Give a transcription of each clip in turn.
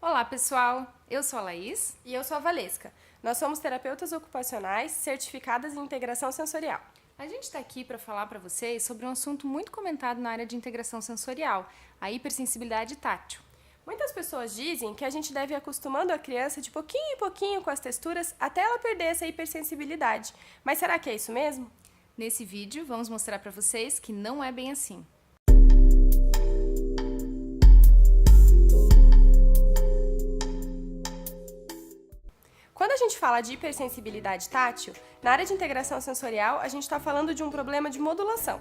Olá, pessoal! Eu sou a Laís. E eu sou a Valesca. Nós somos terapeutas ocupacionais certificadas em integração sensorial. A gente está aqui para falar para vocês sobre um assunto muito comentado na área de integração sensorial, a hipersensibilidade tátil. Muitas pessoas dizem que a gente deve ir acostumando a criança de pouquinho em pouquinho com as texturas até ela perder essa hipersensibilidade. Mas será que é isso mesmo? Nesse vídeo, vamos mostrar para vocês que não é bem assim. Quando a gente fala de hipersensibilidade tátil, na área de integração sensorial, a gente está falando de um problema de modulação.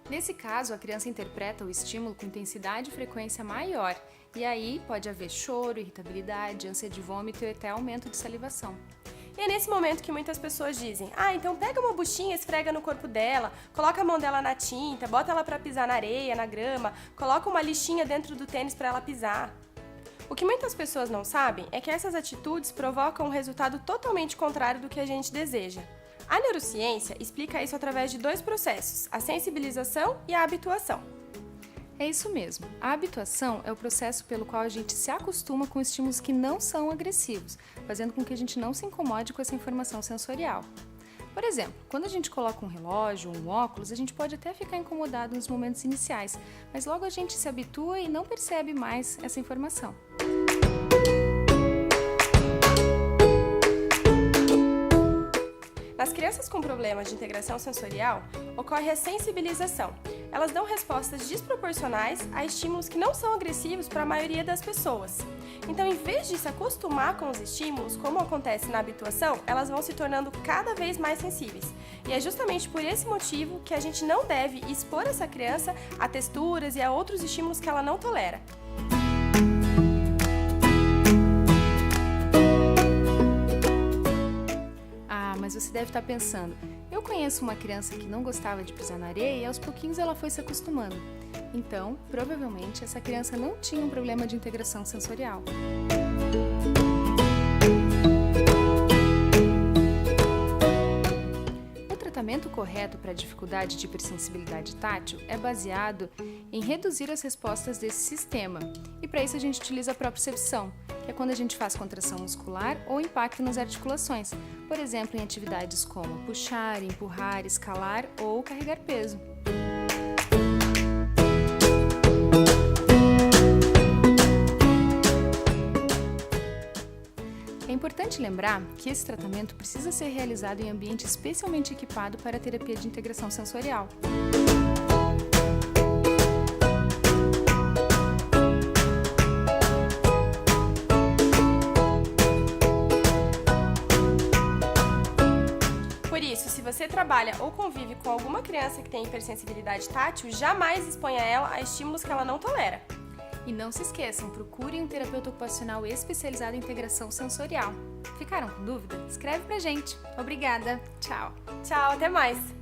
Nesse caso, a criança interpreta o estímulo com intensidade e frequência maior, e aí pode haver choro, irritabilidade, ânsia de vômito e até aumento de salivação. E é nesse momento que muitas pessoas dizem: então pega uma buchinha, esfrega no corpo dela, coloca a mão dela na tinta, bota ela para pisar na areia, na grama, coloca uma lixinha dentro do tênis para ela pisar. O que muitas pessoas não sabem é que essas atitudes provocam um resultado totalmente contrário do que a gente deseja. A neurociência explica isso através de dois processos, a sensibilização e a habituação. É isso mesmo. A habituação é o processo pelo qual a gente se acostuma com estímulos que não são agressivos, fazendo com que a gente não se incomode com essa informação sensorial. Por exemplo, quando a gente coloca um relógio ou um óculos, a gente pode até ficar incomodado nos momentos iniciais, mas logo a gente se habitua e não percebe mais essa informação. Nas crianças com problemas de integração sensorial, ocorre a sensibilização. Elas dão respostas desproporcionais a estímulos que não são agressivos para a maioria das pessoas. Então, em vez de se acostumar com os estímulos, como acontece na habituação, elas vão se tornando cada vez mais sensíveis. E é justamente por esse motivo que a gente não deve expor essa criança a texturas e a outros estímulos que ela não tolera. Mas você deve estar pensando, eu conheço uma criança que não gostava de pisar na areia e aos pouquinhos ela foi se acostumando. Então, provavelmente, essa criança não tinha um problema de integração sensorial. O tratamento correto para a dificuldade de hipersensibilidade tátil é baseado em reduzir as respostas desse sistema. E para isso a gente utiliza a propriocepção, que é quando a gente faz contração muscular ou impacto nas articulações, por exemplo, em atividades como puxar, empurrar, escalar ou carregar peso. É importante lembrar que esse tratamento precisa ser realizado em ambiente especialmente equipado para a terapia de integração sensorial. Por isso, se você trabalha ou convive com alguma criança que tem hipersensibilidade tátil, jamais exponha ela a estímulos que ela não tolera. E não se esqueçam, procurem um terapeuta ocupacional especializado em integração sensorial. Ficaram com dúvida? Escreve pra gente. Obrigada. Tchau. Tchau, até mais!